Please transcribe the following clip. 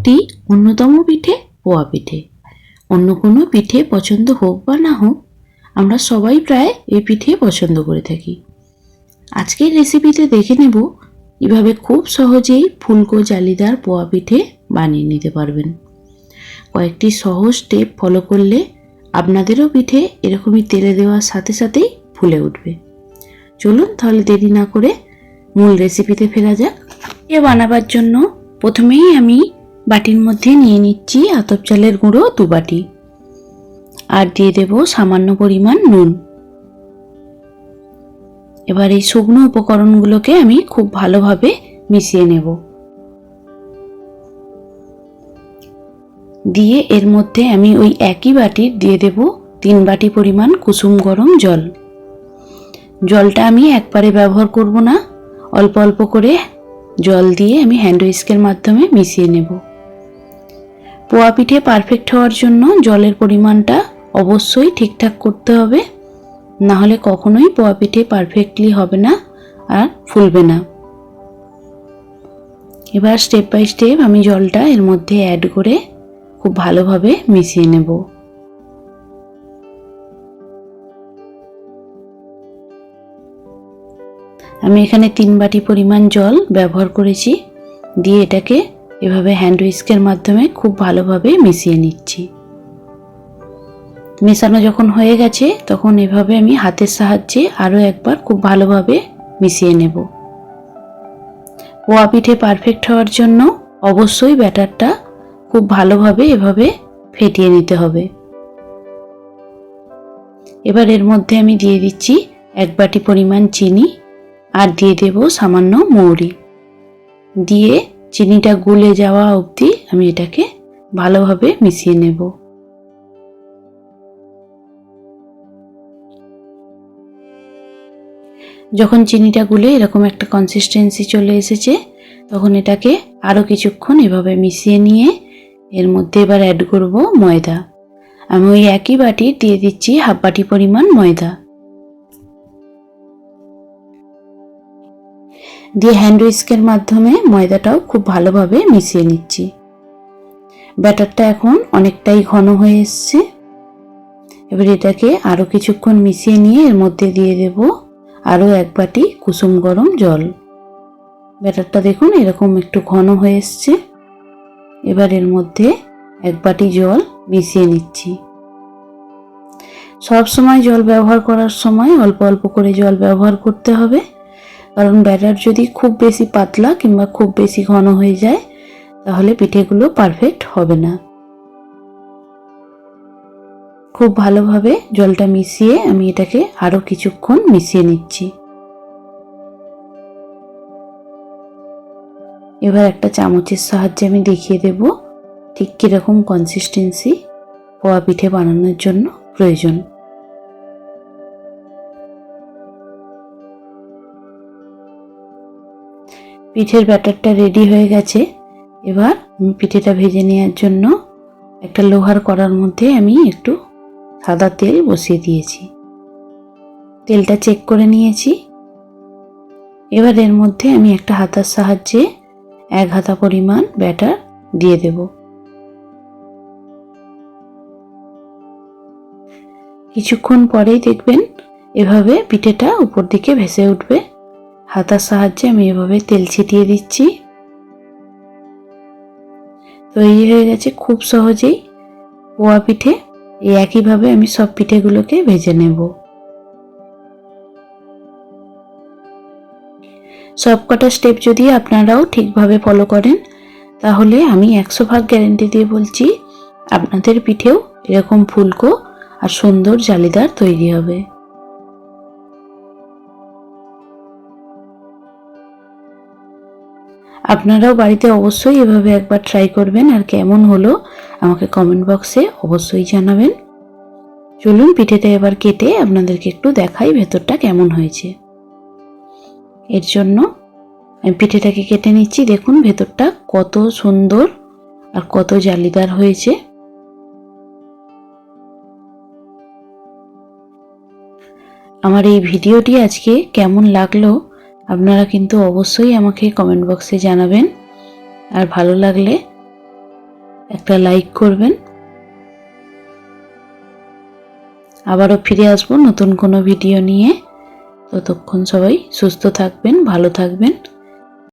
একটি অন্যতম পিঠে পোয়া পিঠে। অন্য কোনো পিঠে পছন্দ হোক বা না হোক, আমরা সবাই প্রায় এই পিঠে পছন্দ করে থাকি। আজকের রেসিপিতে দেখে নেব কিভাবে খুব সহজেই ফুলকো জালিদার পোয়া পিঠে বানিয়ে নিতে পারবেন। কয়েকটি সহজ স্টেপ ফলো করলে আপনাদেরও পিঠে এরকমই তেলে দেওয়ার সাথে সাথেই ফুলে উঠবে। চলুন তাহলে দেরি না করে মূল রেসিপিতে ফেরা যাক। এ বানাবার জন্য প্রথমেই আমি বাটির মধ্যে নিয়ে নিচ্ছি আতপ চালের গুঁড়ো 2 বাটি, আর দিয়ে দেব সামান্য পরিমাণ নুন। এবার এই শুকনো উপকরণগুলোকে আমি খুব ভালোভাবে মিশিয়ে নেব। দিয়ে এর মধ্যে আমি ওই একই বাটির দিয়ে দেব 3 বাটি পরিমাণ কুসুম গরম জল। জলটা আমি একবারে ব্যবহার করব না, অল্প অল্প করে জল দিয়ে আমি হ্যান্ড হুইস্কের মাধ্যমে মিশিয়ে নেব। পোয়া পিঠে পারফেক্ট হওয়ার জন্য জলের পরিমাণটা অবশ্যই ঠিকঠাক করতে হবে, না হলে কখনোই পোয়া পিঠে পারফেক্টলি হবে না আর ফুলবে না। এবার স্টেপ বাই স্টেপ আমি জলটা এর মধ্যে অ্যাড করে খুব ভালোভাবে মিশিয়ে নেব। আমি এখানে 3 বাটি পরিমাণ জল ব্যবহার করেছি। দিয়ে এটাকে এভাবে হ্যান্ড হুইস্কের মাধ্যমে খুব ভালোভাবে মিশিয়ে নিচ্ছি। মেশানো যখন হয়ে গেছে তখন এভাবে আমি হাতের সাহায্যে আরও একবার খুব ভালোভাবে মিশিয়ে নেব। পোয়া পিঠে পারফেক্ট হওয়ার জন্য অবশ্যই ব্যাটারটা খুব ভালোভাবে এভাবে ফেটিয়ে নিতে হবে। এবার এর মধ্যে আমি দিয়ে দিচ্ছি 1 বাটি পরিমাণ চিনি, আর দিয়ে দেব সামান্য মৌরি। দিয়ে চিনিটা গুলে যাওয়া অবধি আমি এটাকে ভালোভাবে মিশিয়ে নেব। যখন চিনিটা গুলে এরকম একটা কনসিস্টেন্সি চলে এসেছে, তখন এটাকে আরও কিছুক্ষণ এভাবে মিশিয়ে নিয়ে এর মধ্যে এবার অ্যাড করব ময়দা। আমি ওই একই বাটি দিয়ে দিচ্ছি 1/2 বাটি পরিমাণ ময়দা। দিয়ে হ্যান্ড হুইস্কের মাধ্যমে ময়দাটাও খুব ভালোভাবে মিশিয়ে নিচ্ছি। ব্যাটারটা এখন অনেকটাই ঘন হয়ে এসছে। এবার এটাকে আরও কিছুক্ষণ মিশিয়ে নিয়ে এর মধ্যে দিয়ে দেব আরও 1 বাটি কুসুম গরম জল। ব্যাটারটা দেখুন এরকম একটু ঘন হয়ে এসছে। এবার এর মধ্যে 1 বাটি জল মিশিয়ে নিচ্ছি। সব সময় জল ব্যবহার করার সময় অল্প অল্প করে জল ব্যবহার করতে হবে, কারণ ব্যাটার যদি খুব বেশি পাতলা কিংবা খুব বেশি ঘন হয়ে যায় তাহলে পিঠেগুলো পারফেক্ট হবে না। খুব ভালোভাবে জলটা মিশিয়ে আমি এটাকে আরও কিছুক্ষণ মিশিয়ে নিচ্ছি। এবার একটা চামচের সাহায্যে আমি দেখিয়ে দেব ঠিক কীরকম কনসিস্টেন্সি পোয়া পিঠে বানানোর জন্য প্রয়োজন। পিঠের ব্যাটারটা রেডি হয়ে গেছে। এবার পিঠেটা ভেজে নেওয়ার জন্য একটা লোহার কড়ার মধ্যে আমি একটু সাদা তেল বসিয়ে দিয়েছি। তেলটা চেক করে নিয়েছি। এবার এর মধ্যে আমি একটা হাতার সাহায্যে 1 হাতা পরিমাণ ব্যাটার দিয়ে দেব। কিছুক্ষণ পরেই দেখবেন এভাবে পিঠেটা উপর দিকে ভেসে উঠবে। হাতার সাহায্যে আমি এভাবে তেল ছিটিয়ে দিচ্ছি। তৈরি হয়ে গেছে খুব সহজেই পোয়া পিঠে। এই একইভাবে আমি সব পিঠেগুলোকে ভেজে নেব। সবকটা স্টেপ যদি আপনারাও ঠিকভাবে ফলো করেন তাহলে আমি 100% গ্যারেন্টি দিয়ে বলছি আপনাদের পিঠেও এরকম ফুলকো আর সুন্দর জালিদার তৈরি হবে। আপনারাও বাড়িতে অবশ্যই এভাবে একবার ট্রাই করবেন, আর কেমন হলো আমাকে কমেন্ট বক্সে অবশ্যই জানাবেন। চলুন পিঠেটা এবার কেটে আপনাদেরকে একটু দেখাই ভেতরটা কেমন হয়েছে। এর জন্য আমি পিঠেটাকে কেটে নিচ্ছি। দেখুন ভেতরটা কত সুন্দর আর কত জালিদার হয়েছে। আমার এই ভিডিওটি আজকে কেমন লাগলো আপনারা কিন্তু অবশ্যই আমাকে কমেন্ট বক্সে জানাবেন। আর ভালো লাগলে একটা লাইক করবেন। আবারও ফিরে আসবো নতুন কোনো ভিডিও নিয়ে। ততক্ষণ সবাই সুস্থ থাকবেন, ভালো থাকবেন।